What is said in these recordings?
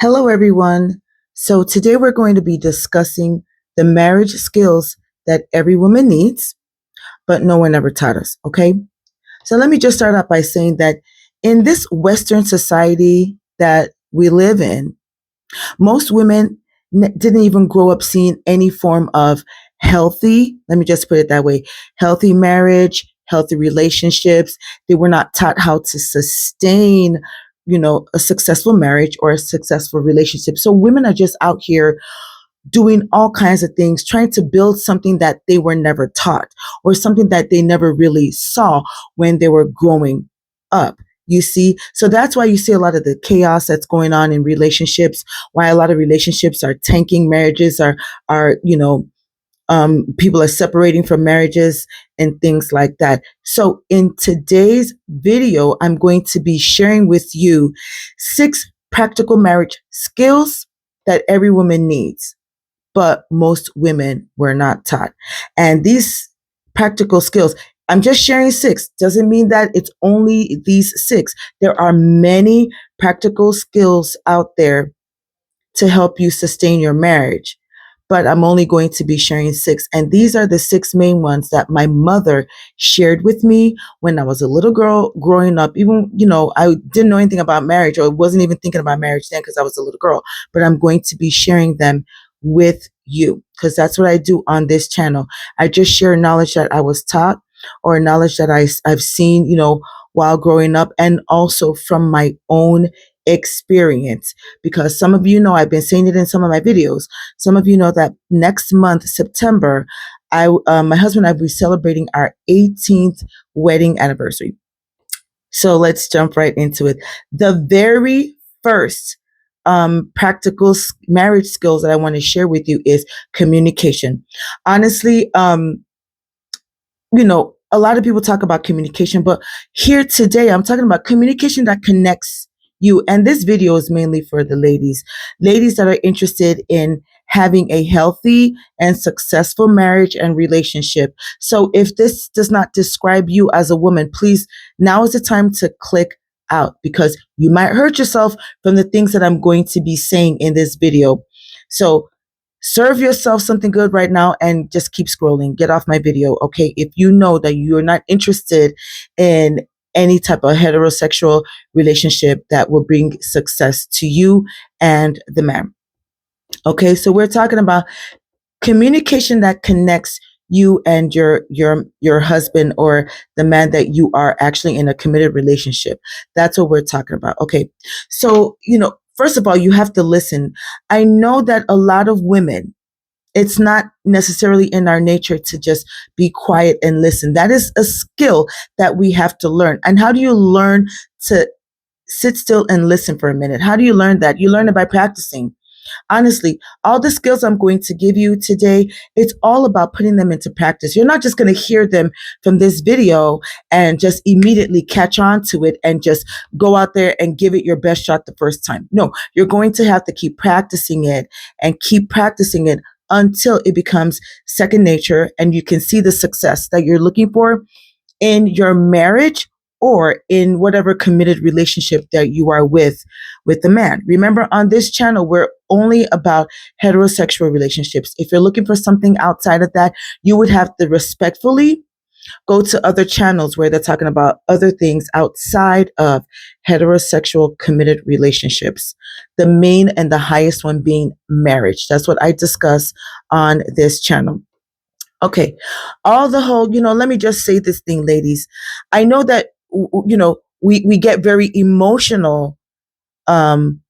Hello, everyone. So, today we're going to be discussing the marriage skills that every woman needs, but no one ever taught us. Okay. So, let me just start out by saying that in this Western society that we live in, most women didn't even grow up seeing any form of healthy, let me just put it that way, healthy marriage, healthy relationships. They were not taught how to sustain, a successful marriage or a successful relationship. So women are just out here doing all kinds of things, trying to build something that they were never taught or something that they never really saw when they were growing up. You see, so that's why you see a lot of the chaos that's going on in relationships. Why a lot of relationships are tanking, marriages are people are separating from marriages and things like that. So in today's video, I'm going to be sharing with you 6 practical marriage skills that every woman needs, but most women were not taught. And these practical skills, I'm just sharing 6, doesn't mean that it's only these 6. There are many practical skills out there to help you sustain your marriage. But I'm only going to be sharing 6. And these are the 6 main ones that my mother shared with me when I was a little girl growing up. Even, I didn't know anything about marriage or wasn't even thinking about marriage then because I was a little girl. But I'm going to be sharing them with you because that's what I do on this channel. I just share knowledge that I was taught or knowledge that I've seen, while growing up and also from my own experience, because some of you know I've been saying it in some of my videos. Some of you know that next month, September, my husband and I will be celebrating our 18th wedding anniversary. So let's jump right into it. The very first practical marriage skills that I want to share with you is communication. Honestly, a lot of people talk about communication, but here today I'm talking about communication that connects you. And this video is mainly for the ladies that are interested in having a healthy and successful marriage and relationship. So if this does not describe you as a woman, please, now is the time to click out because you might hurt yourself from the things that I'm going to be saying in this video. So serve yourself something good right now and just keep scrolling. Get off my video, okay? If you know that you're not interested in any type of heterosexual relationship that will bring success to you and the man. Okay, so we're talking about communication that connects you and your husband or the man that you are actually in a committed relationship. That's what we're talking about. Okay. So, first of all, you have to listen. I know that a lot of women, it's not necessarily in our nature to just be quiet and listen. That is a skill that we have to learn. And how do you learn to sit still and listen for a minute? How do you learn that? You learn it by practicing. Honestly, all the skills I'm going to give you today, it's all about putting them into practice. You're not just going to hear them from this video and just immediately catch on to it and just go out there and give it your best shot the first time. No, you're going to have to keep practicing it and keep practicing it until it becomes second nature and you can see the success that you're looking for in your marriage or in whatever committed relationship that you are with the man. Remember, on this channel, we're only about heterosexual relationships. If you're looking for something outside of that, you would have to respectfully go to other channels where they're talking about other things outside of heterosexual committed relationships. The main and the highest one being marriage. That's what I discuss on this channel. Okay. All the whole, let me just say this thing, ladies. I know that, we get very emotional um,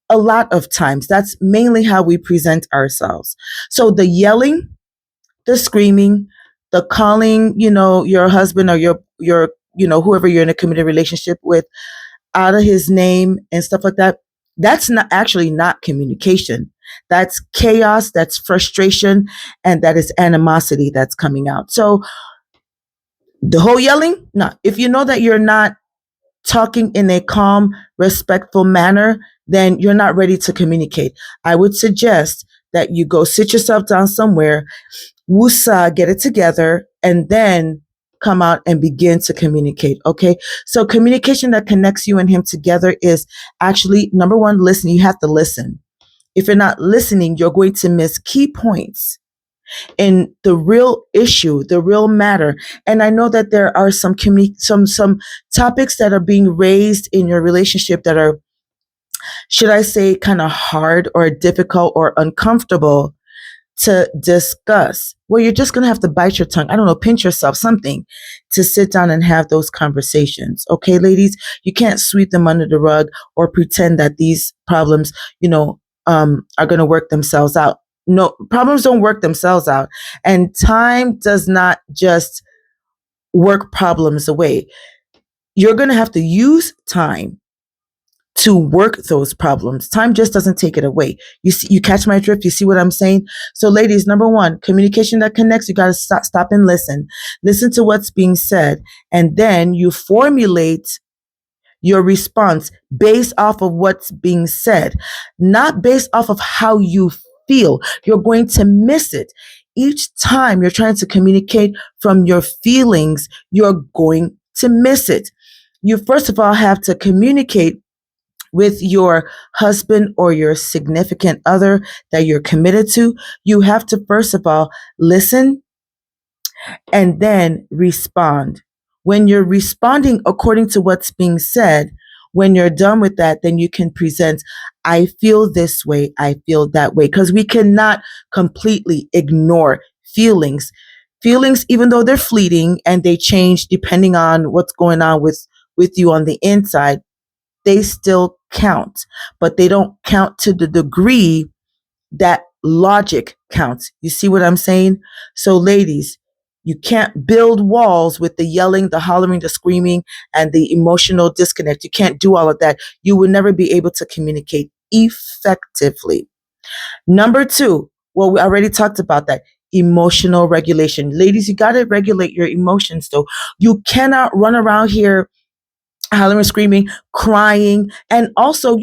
a lot of times. That's mainly how we present ourselves. So the yelling, the screaming, the calling, your husband or your, whoever you're in a committed relationship with out of his name and stuff like that, that's not actually not communication. That's chaos, that's frustration, and that is animosity that's coming out. So the whole yelling, no. If you know that you're not talking in a calm, respectful manner, then you're not ready to communicate. I would suggest that you go sit yourself down somewhere, woosah, get it together, and then come out and begin to communicate. Okay. So communication that connects you and him together is actually number one, listen. You have to listen. If you're not listening, you're going to miss key points in the real issue, the real matter. And I know that there are some some topics that are being raised in your relationship that are, should I say, kind of hard or difficult or uncomfortable to discuss. Well, you're just going to have to bite your tongue. I don't know, pinch yourself, something to sit down and have those conversations. Okay, ladies, you can't sweep them under the rug or pretend that these problems, are going to work themselves out. No, problems don't work themselves out. And time does not just work problems away. You're going to have to use time to work those problems. Time just doesn't take it away. You see, you catch my drift. You see what I'm saying? So ladies, number one, communication that connects. You got to stop and listen. Listen to what's being said. And then you formulate your response based off of what's being said, not based off of how you feel. You're going to miss it. Each time you're trying to communicate from your feelings, you're going to miss it. You first of all have to communicate with your husband or your significant other that you're committed to. You have to first of all listen and then respond. When you're responding according to what's being said, when you're done with that, then you can present, I feel this way, I feel that way, because we cannot completely ignore feelings. Feelings, even though they're fleeting and they change depending on what's going on with you on the inside, they still count, but they don't count to the degree that logic counts. You see what I'm saying? So ladies, you can't build walls with the yelling, the hollering, the screaming, and the emotional disconnect. You can't do all of that. You will never be able to communicate effectively. Number two, well, we already talked about that. Emotional regulation. Ladies, you got to regulate your emotions though. You cannot run around here hollering, screaming, crying. And also,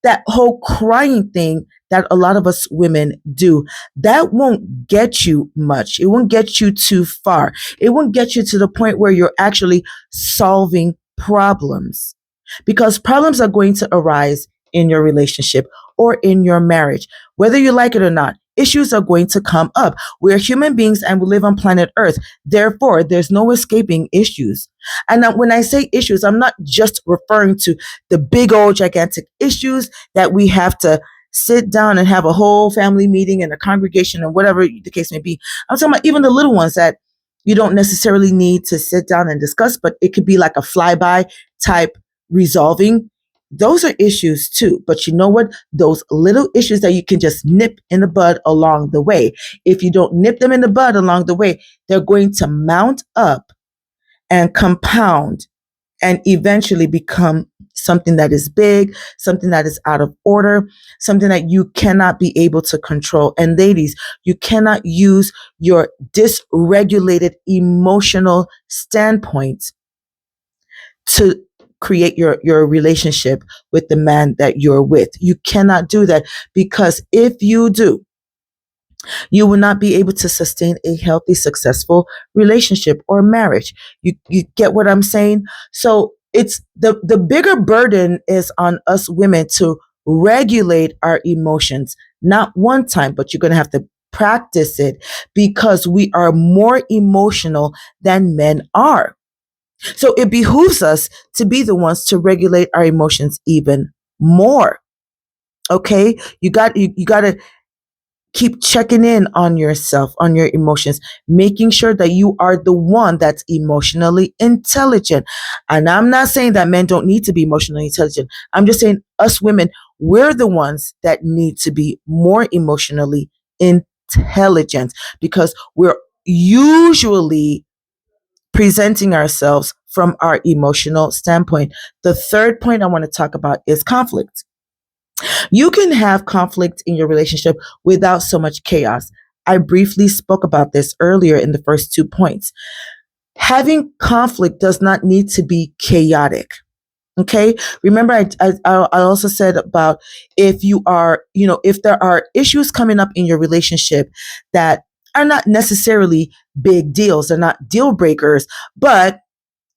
that whole crying thing that a lot of us women do, that won't get you much. It won't get you too far. It won't get you to the point where you're actually solving problems, because problems are going to arise in your relationship or in your marriage, whether you like it or not. Issues are going to come up. We're human beings and we live on planet Earth. Therefore, there's no escaping issues. And when I say issues, I'm not just referring to the big old gigantic issues that we have to sit down and have a whole family meeting and a congregation and whatever the case may be. I'm talking about even the little ones that you don't necessarily need to sit down and discuss, but it could be like a flyby type resolving. Those are issues too. But you know what? Those little issues that you can just nip in the bud along the way. If you don't nip them in the bud along the way, they're going to mount up and compound and eventually become something that is big, something that is out of order, something that you cannot be able to control. And ladies, you cannot use your dysregulated emotional standpoint to create your relationship with the man that you're with. You cannot do that, because if you do, you will not be able to sustain a healthy, successful relationship or marriage. You get what I'm saying? So it's the bigger burden is on us women to regulate our emotions, not one time, but you're going to have to practice it, because we are more emotional than men are. So it behooves us to be the ones to regulate our emotions even more. Okay? You got to keep checking in on yourself, on your emotions, making sure that you are the one that's emotionally intelligent. And I'm not saying that men don't need to be emotionally intelligent. I'm just saying us women, we're the ones that need to be more emotionally intelligent, because we're usually presenting ourselves from our emotional standpoint. The third point I want to talk about is conflict. You can have conflict in your relationship without so much chaos. I briefly spoke about this earlier in the first 2 points. Having conflict does not need to be chaotic. Okay. Remember, I also said about if you are, if there are issues coming up in your relationship that are not necessarily big deals. They're not deal breakers. But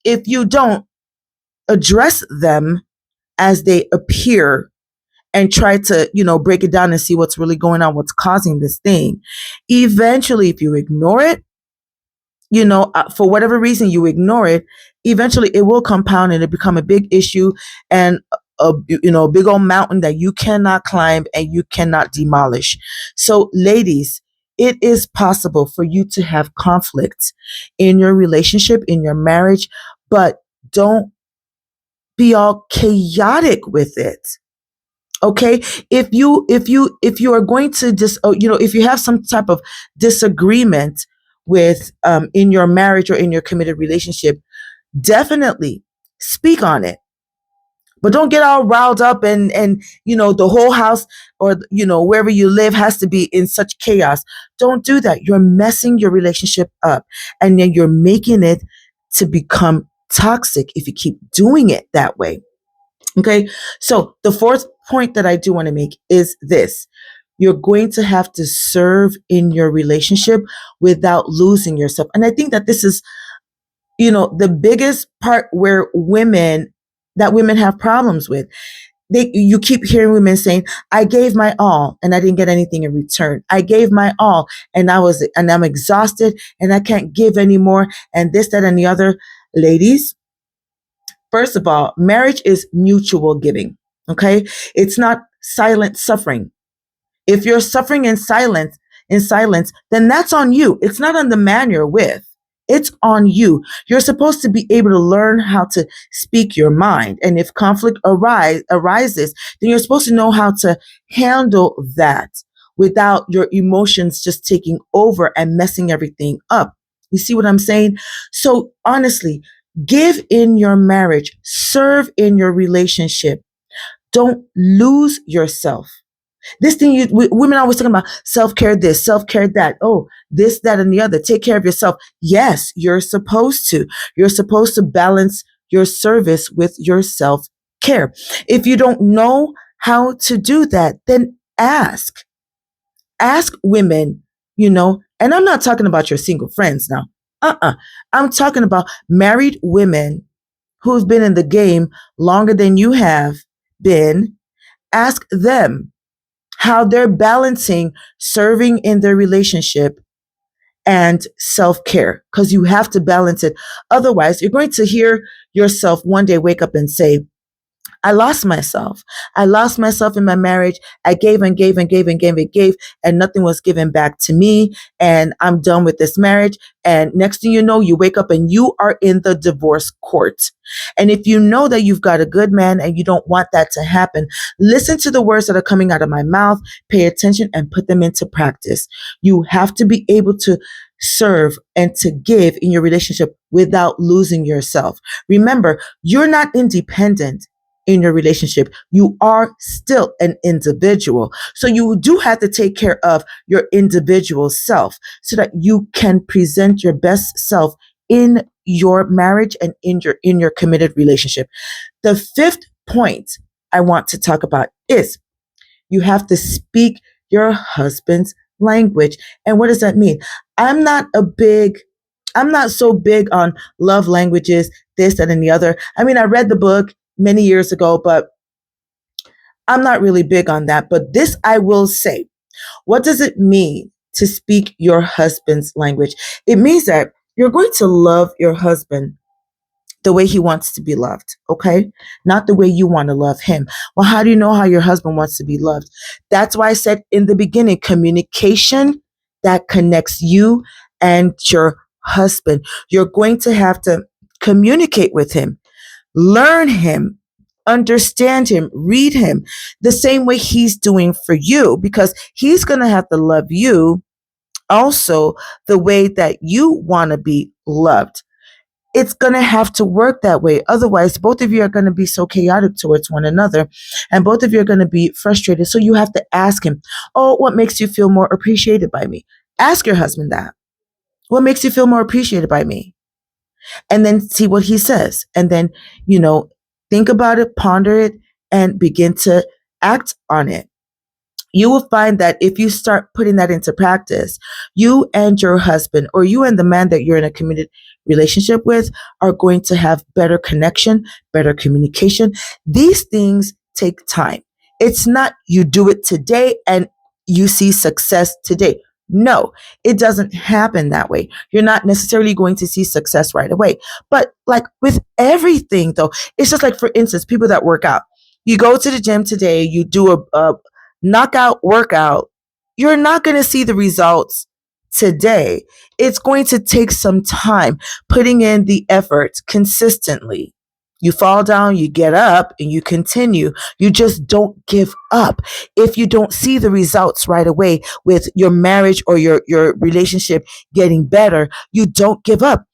if you don't address them as they appear and try to, break it down and see what's really going on, what's causing this thing, eventually, if you ignore it, for whatever reason you ignore it, eventually it will compound and it become a big issue and a big old mountain that you cannot climb and you cannot demolish. So ladies, it is possible for you to have conflict in your relationship, in your marriage, but don't be all chaotic with it. Okay, if you are going to just if you have some type of disagreement with in your marriage or in your committed relationship, definitely speak on it, but don't get all riled up and the whole house or wherever you live has to be in such chaos. Don't do that. You're messing your relationship up, and then you're making it to become toxic if you keep doing it that way. Okay. So the fourth point that I do want to make is this. You're going to have to serve in your relationship without losing yourself. And I think that this is, the biggest part where women have problems with. You keep hearing women saying, I gave my all and I didn't get anything in return. I gave my all and I'm exhausted and I can't give anymore. And this, that, and the other. Ladies, first of all, marriage is mutual giving. Okay. It's not silent suffering. If you're suffering in silence, then that's on you. It's not on the man you're with. It's on you. You're supposed to be able to learn how to speak your mind. And if conflict arises, then you're supposed to know how to handle that without your emotions just taking over and messing everything up. You see what I'm saying? So honestly, give in your marriage, serve in your relationship. Don't lose yourself. This thing, women always talking about self-care this, self-care that. Oh, this, that, and the other. Take care of yourself. Yes, you're supposed to. You're supposed to balance your service with your self-care. If you don't know how to do that, then ask. Ask women, and I'm not talking about your single friends now. I'm talking about married women who've been in the game longer than you have been. Ask them how they're balancing serving in their relationship and self-care, because you have to balance it. Otherwise, you're going to hear yourself one day wake up and say, I lost myself. I lost myself in my marriage. I gave and gave and gave and gave and gave, and nothing was given back to me. And I'm done with this marriage. And next thing you know, you wake up and you are in the divorce court. And if you know that you've got a good man and you don't want that to happen, listen to the words that are coming out of my mouth, pay attention and put them into practice. You have to be able to serve and to give in your relationship without losing yourself. Remember, you're not independent in your relationship. You are still an individual. So you do have to take care of your individual self so that you can present your best self in your marriage and in your committed relationship. The fifth point I want to talk about is you have to speak your husband's language. And what does that mean? I'm not so big on love languages, this, that, and the other. I mean, I read the book many years ago, but I'm not really big on that. But this I will say. What does it mean to speak your husband's language? It means that you're going to love your husband the way he wants to be loved, okay? Not the way you want to love him. Well, how do you know how your husband wants to be loved? That's why I said in the beginning, communication that connects you and your husband. You're going to have to communicate with him, learn him, understand him, read him the same way he's doing for you, because he's going to have to love you also the way that you want to be loved. It's going to have to work that way. Otherwise, both of you are going to be so chaotic towards one another and both of you are going to be frustrated. So you have to ask him, oh, what makes you feel more appreciated by me? Ask your husband that. What makes you feel more appreciated by me? And then see what he says. And then, think about it, ponder it, and begin to act on it. You will find that if you start putting that into practice, you and your husband, or you and the man that you're in a committed relationship with, are going to have better connection, better communication. These things take time. It's not you do it today and you see success today. No, it doesn't happen that way. You're not necessarily going to see success right away. But like with everything, though, it's just like, for instance, people that work out. You go to the gym today, you do a knockout workout, you're not going to see the results today. It's going to take some time putting in the effort consistently. You fall down, you get up, and you continue. You just don't give up. If you don't see the results right away with your marriage or your relationship getting better, you don't give up.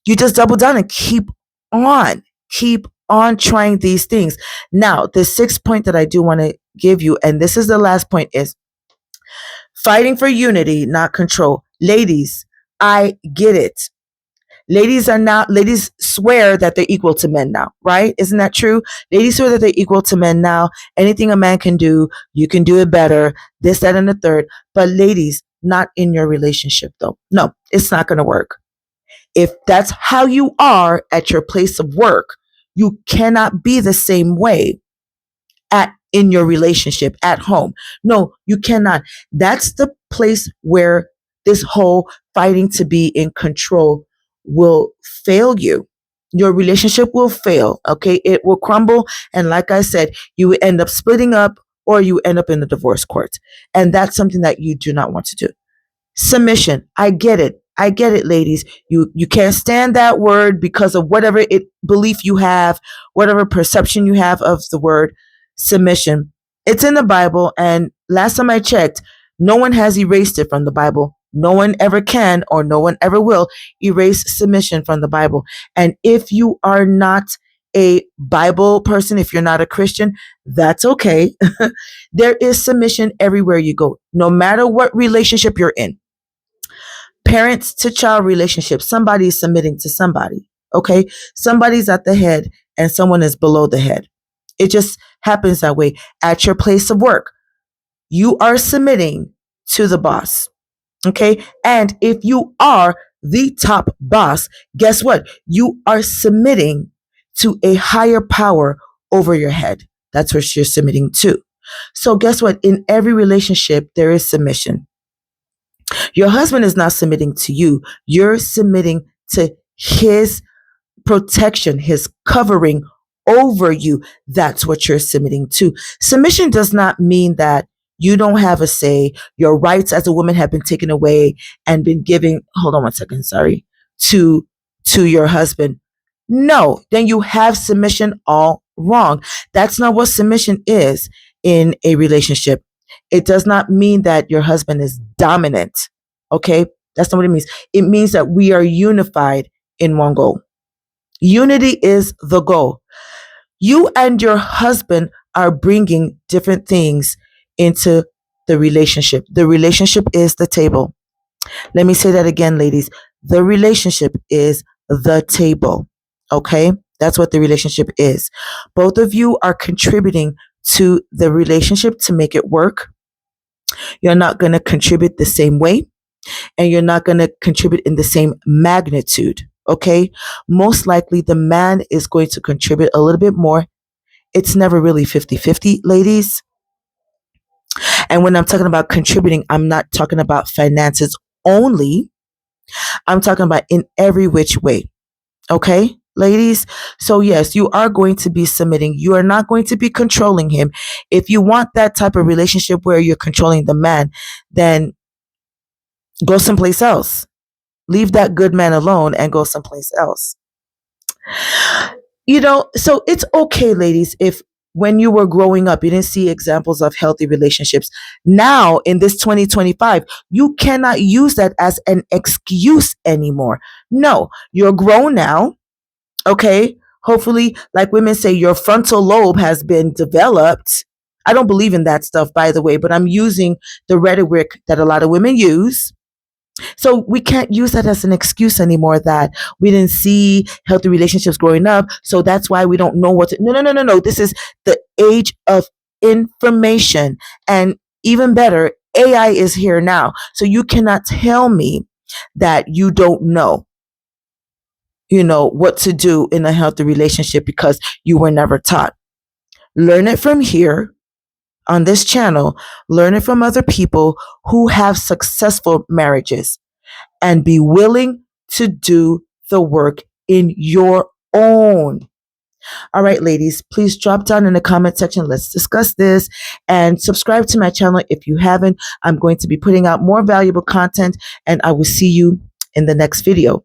You just double down and on. Keep on trying these things. Now, the sixth point that I do want to give you, and this is the last point, is fighting for unity, not control. Ladies, I get it. Ladies swear that they're equal to men now, right? Isn't that true? Ladies swear that they're equal to men now. Anything a man can do, you can do it better, this, that, and the third. But ladies, not in your relationship though. No, it's not going to work. If that's how you are at your place of work, you cannot be the same way in your relationship at home. No, you cannot. That's the place where this whole fighting to be in control will fail you. Your relationship will fail. Okay. It will crumble. And like I said, you end up splitting up or you end up in the divorce court. And that's something that you do not want to do. Submission. I get it. I get it, ladies. You can't stand that word because of whatever belief you have, whatever perception you have of the word submission. It's in the Bible, and last time I checked, no one has erased it from the Bible. No one ever can, or no one ever will erase submission from the Bible. And if you are not a Bible person, if you're not a Christian, that's okay. There is submission everywhere you go, no matter what relationship you're in. Parents to child relationships, somebody is submitting to somebody. Okay. Somebody's at the head and someone is below the head. It just happens that way. At your place of work, you are submitting to the boss. Okay. And if you are the top boss, guess what? You are submitting to a higher power over your head. That's what you're submitting to. So guess what? In every relationship, there is submission. Your husband is not submitting to you. You're submitting to his protection, his covering over you. That's what you're submitting to. Submission does not mean that you don't have a say. Your rights as a woman have been taken away and been given, hold on one second, sorry, to your husband. No, then you have submission all wrong. That's not what submission is in a relationship. It does not mean that your husband is dominant. Okay? That's not what it means. It means that we are unified in one goal. Unity is the goal. You and your husband are bringing different things into the relationship. The relationship is the table. Let me say that again, ladies. The relationship is the table. Okay? That's what the relationship is. Both of you are contributing to the relationship to make it work. You're not going to contribute the same way, and you're not going to contribute in the same magnitude. Okay. Most likely the man is going to contribute a little bit more. It's never really 50-50, ladies. And when I'm talking about contributing, I'm not talking about finances only. I'm talking about in every which way. Okay, ladies? So yes, you are going to be submitting. You are not going to be controlling him. If you want that type of relationship where you're controlling the man, then go someplace else. Leave that good man alone and go someplace else. So it's okay, ladies, if when you were growing up, you didn't see examples of healthy relationships. Now, in this 2025, you cannot use that as an excuse anymore. No, you're grown now. Okay. Hopefully, like women say, your frontal lobe has been developed. I don't believe in that stuff, by the way, but I'm using the rhetoric that a lot of women use. So we can't use that as an excuse anymore that we didn't see healthy relationships growing up. So that's why we don't know what to. No. This is the age of information. And Even better, AI is here now. So you cannot tell me that you don't know, what to do in a healthy relationship because you were never taught. Learn it from here on this channel, learn it from other people who have successful marriages, and be willing to do the work in your own. All right, ladies, please drop down in the comment section. Let's discuss this and subscribe to my channel if you haven't. I'm going to be putting out more valuable content, and I will see you in the next video.